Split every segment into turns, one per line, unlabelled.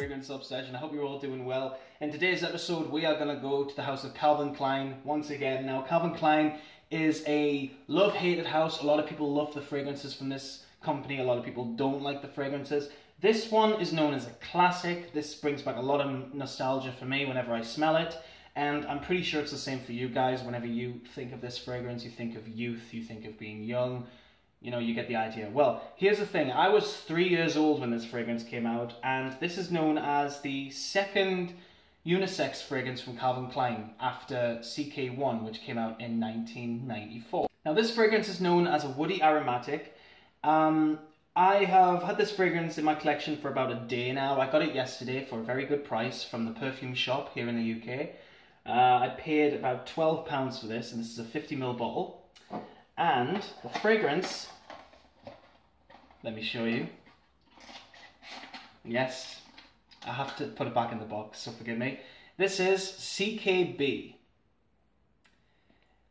fragrance obsession. I hope you're all doing well. In today's episode, we are going to go to the house of Calvin Klein once again. Now, Calvin Klein is a love-hated house. A lot of people love the fragrances from this company. A lot of people don't like the fragrances. This one is known as a classic. This brings back a lot of nostalgia for me whenever I smell it. And I'm pretty sure it's the same for you guys. Whenever you think of this fragrance, you think of youth, you think of being young. You know, you get the idea. Well, here's the thing. I was 3 years old when this fragrance came out, and this is known as the second unisex fragrance from Calvin Klein after CK1, which came out in 1994. Now, this fragrance is known as a woody aromatic. I have had this fragrance in my collection for about a day now. I got it yesterday for a very good price from the perfume shop here in the UK. I paid about £12 for this, and this is a 50ml bottle. And the fragrance, let me show you. Yes, I have to put it back in the box, so forgive me. This is CKB.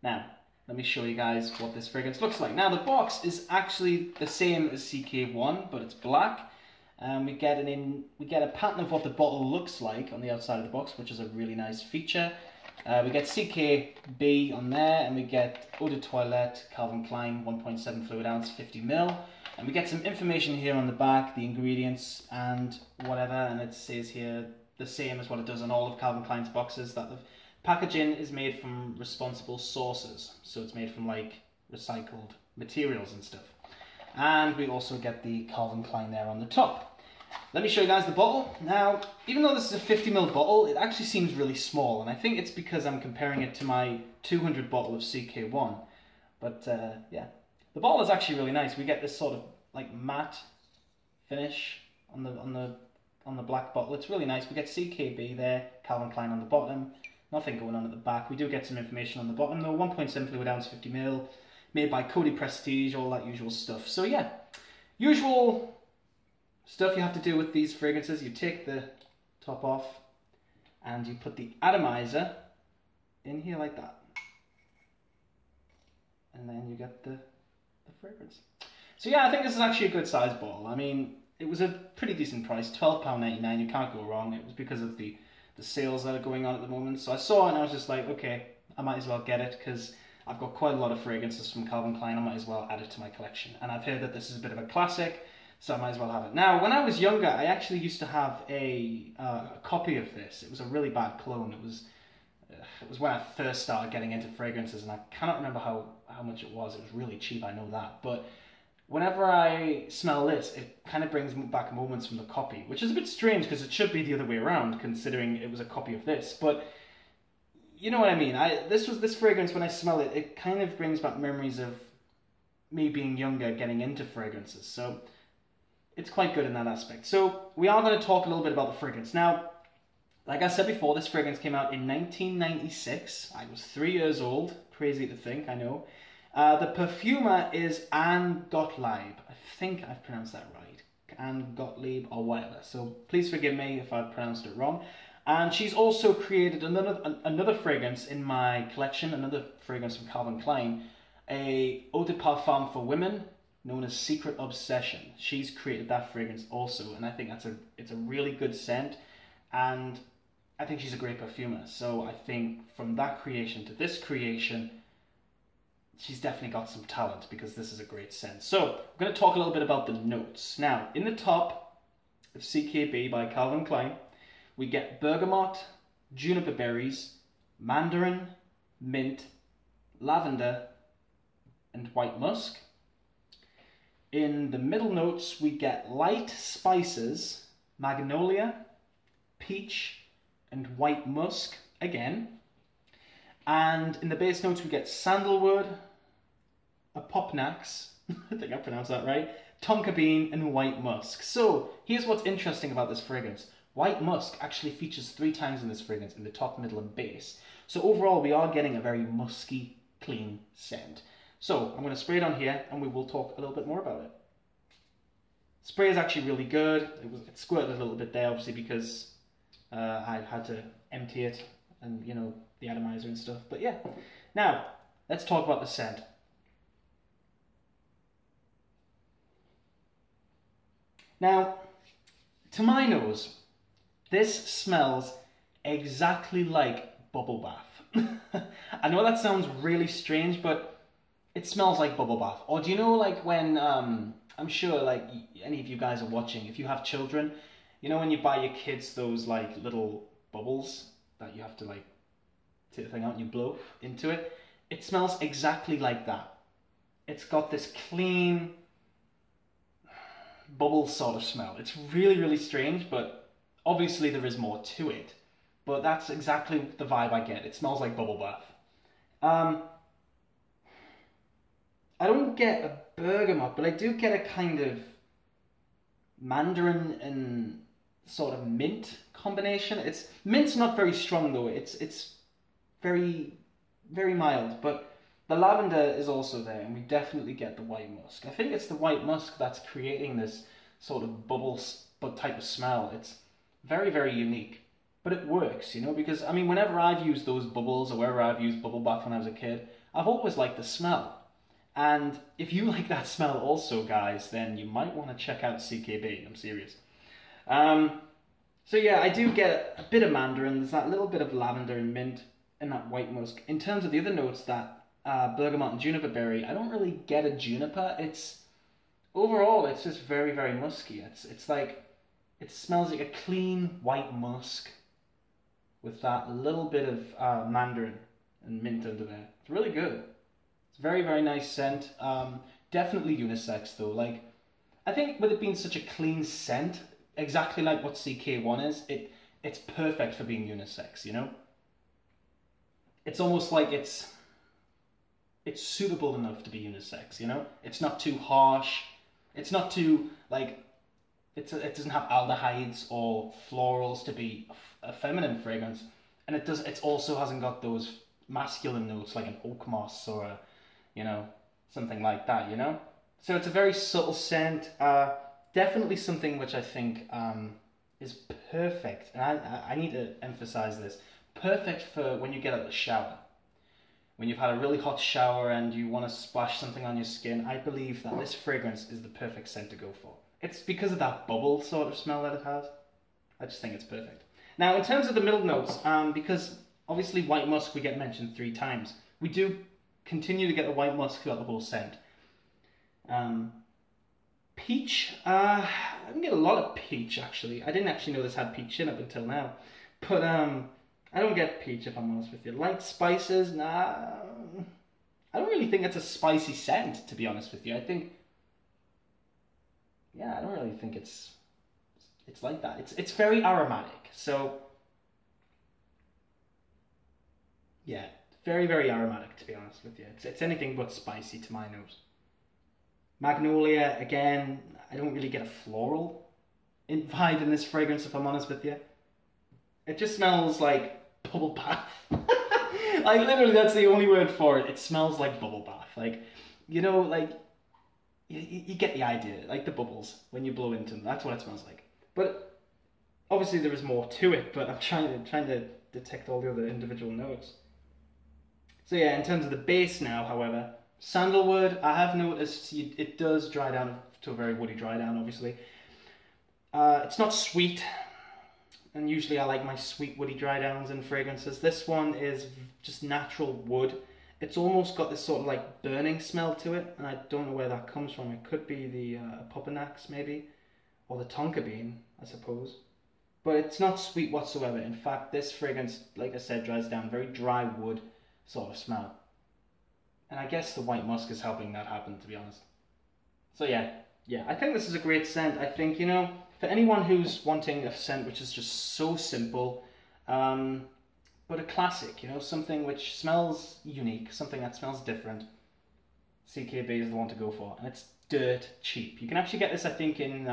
Now, let me show you guys what this fragrance looks like. Now, the box is actually the same as CK1, but it's black. We get a pattern of what the bottle looks like on the outside of the box, which is a really nice feature. We get CKB on there, and we get Eau de Toilette, Calvin Klein, 1.7 fluid ounce, 50ml. And we get some information here on the back, the ingredients and whatever, and it says here the same as what it does on all of Calvin Klein's boxes, that the packaging is made from responsible sources. So it's made from like recycled materials and stuff. And we also get the Calvin Klein there on the top. Let me show you guys the bottle. Now, even though this is a 50ml bottle, it actually seems really small, and I think it's because I'm comparing it to my 200 bottle of CK1. But yeah, the bottle is actually really nice. We get this sort of like matte finish on the black bottle. It's really nice. We get CKB there, Calvin Klein on the bottom. Nothing going on at the back. We do get some information on the bottom though. 1.7 fluid ounce, 50ml, made by Coty Prestige, all that usual stuff. So yeah, usual stuff you have to do with these fragrances. You take the top off and you put the atomizer in here like that. And then you get the fragrance. So yeah, I think this is actually a good size bottle. I mean, it was a pretty decent price, £12.99. You can't go wrong. It was because of the sales that are going on at the moment. So I saw it and I was just like, okay, I might as well get it because I've got quite a lot of fragrances from Calvin Klein. I might as well add it to my collection. And I've heard that this is a bit of a classic, so I might as well have it. Now, when I was younger, I actually used to have a copy of this. It was a really bad clone. It was when I first started getting into fragrances, and I cannot remember how much it was. It was really cheap, I know that. But whenever I smell this, it kind of brings back moments from the copy, which is a bit strange because it should be the other way around, considering it was a copy of this. But you know what I mean. This fragrance, when I smell it, it kind of brings back memories of me being younger, getting into fragrances. So it's quite good in that aspect. So we are going to talk a little bit about the fragrance. Now, like I said before, this fragrance came out in 1996. I was 3 years old. Crazy to think, I know. The perfumer is Anne Gottlieb. I think I've pronounced that right. Anne Gottlieb or whatever. So please forgive me if I've pronounced it wrong. And she's also created another fragrance in my collection, another fragrance from Calvin Klein, a eau de parfum for women, known as Secret Obsession. She's created that fragrance also, and I think it's a really good scent, and I think she's a great perfumer. So I think from that creation to this creation, she's definitely got some talent because this is a great scent. So I'm going to talk a little bit about the notes. Now, in the top of CKB by Calvin Klein, we get bergamot, juniper berries, mandarin, mint, lavender, and white musk. In the middle notes, we get light spices, magnolia, peach, and white musk again. And in the base notes, we get sandalwood, apopnax, I think I pronounced that right, tonka bean, and white musk. So here's what's interesting about this fragrance. White musk actually features 3 times in this fragrance, in the top, middle, and base. So overall, we are getting a very musky, clean scent. So I'm going to spray it on here and we will talk a little bit more about it. Spray is actually really good. It squirted a little bit there, obviously, because I had to empty it and, you know, the atomizer and stuff. But yeah, now let's talk about the scent. Now, to my nose, This smells exactly like bubble bath. I know that sounds really strange, but it smells like bubble bath. Or do you know, like when, I'm sure like any of you guys are watching, if you have children, you know when you buy your kids those like little bubbles that you have to like take the thing out and you blow into it? It smells exactly like that. It's got this clean bubble sort of smell. It's really, really strange, but obviously there is more to it. But that's exactly the vibe I get. It smells like bubble bath. I don't get a bergamot, but I do get a kind of mandarin and sort of mint combination. Mint's not very strong though. It's very, very mild, but the lavender is also there, and we definitely get the white musk. I think it's the white musk that's creating this sort of bubble type of smell. It's very, very unique, but it works, you know, because I mean, whenever I've used those bubbles or wherever I've used bubble bath when I was a kid, I've always liked the smell. And if you like that smell also, guys, then you might want to check out CKB. I'm serious. So yeah, I do get a bit of mandarin. There's that little bit of lavender and mint and that white musk. In terms of the other notes, that bergamot and juniper berry, I don't really get a juniper. Overall, it's just very, very musky. It's like, it smells like a clean white musk with that little bit of mandarin and mint under there. It's really good. It's a very, very nice scent. Definitely unisex though. Like, I think with it being such a clean scent, exactly like what CK1 is, it's perfect for being unisex, you know? It's almost like it's suitable enough to be unisex, you know? It's not too harsh. It's not too, like, it doesn't have aldehydes or florals to be a feminine fragrance. And it also hasn't got those masculine notes like an oak moss or a, you know, something like that, you know? So it's a very subtle scent. Definitely something which I think is perfect. And I need to emphasize this. Perfect for when you get out of the shower. When you've had a really hot shower and you want to splash something on your skin, I believe that this fragrance is the perfect scent to go for. It's because of that bubble sort of smell that it has. I just think it's perfect. Now, in terms of the middle notes, because obviously white musk we get mentioned 3 times, we do continue to get the white musk throughout the whole scent. Peach, I didn't get a lot of peach actually. I didn't actually know this had peach in it up until now. But I don't get peach if I'm honest with you. Light spices, nah. I don't really think it's a spicy scent, to be honest with you. I think, yeah, I don't really think it's like that. It's very aromatic. So, yeah, very, very aromatic, to be honest with you. It's anything but spicy to my nose. Magnolia, again, I don't really get a floral vibe in this fragrance, if I'm honest with you. It just smells like bubble bath. Like, literally, that's the only word for it. It smells like bubble bath. Like, you know, like, you get the idea. Like the bubbles, when you blow into them. That's what it smells like. But, obviously, there is more to it, but I'm trying to detect all the other individual notes. So, yeah, in terms of the base now, however, sandalwood, I have noticed it does dry down to a very woody dry down, obviously. It's not sweet, and usually I like my sweet woody dry downs in fragrances. This one is just natural wood. It's almost got this sort of like burning smell to it, and I don't know where that comes from. It could be the Popanax maybe, or the tonka bean, I suppose. But it's not sweet whatsoever. In fact, this fragrance, like I said, dries down, very dry wood sort of smell. And I guess the white musk is helping that happen, to be honest. So yeah, I think this is a great scent. I think, you know, for anyone who's wanting a scent which is just so simple, but a classic, you know, something which smells unique, something that smells different, CKB is the one to go for. And it's dirt cheap. You can actually get this, I think, in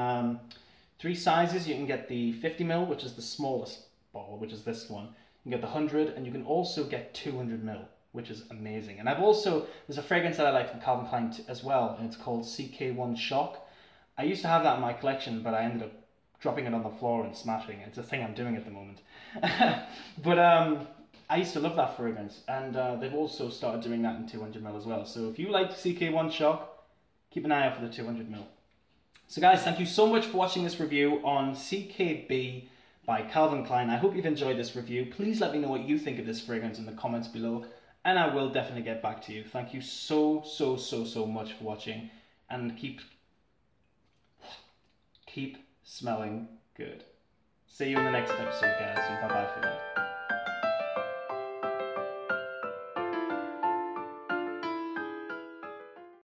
3 sizes. You can get the 50ml, which is the smallest bottle, which is this one. You can get the 100, and you can also get 200ml. Which is amazing. And there's a fragrance that I like from Calvin Klein as well, and it's called CK1 Shock. I used to have that in my collection, but I ended up dropping it on the floor and smashing it. It's a thing I'm doing at the moment. But I used to love that fragrance, and they've also started doing that in 200ml as well. So if you like CK1 Shock, keep an eye out for the 200ml. So guys, thank you so much for watching this review on CKB by Calvin Klein. I hope you've enjoyed this review. Please let me know what you think of this fragrance in the comments below, and I will definitely get back to you. Thank you so much for watching, and keep smelling good. See you in the next episode, guys, and bye bye for now.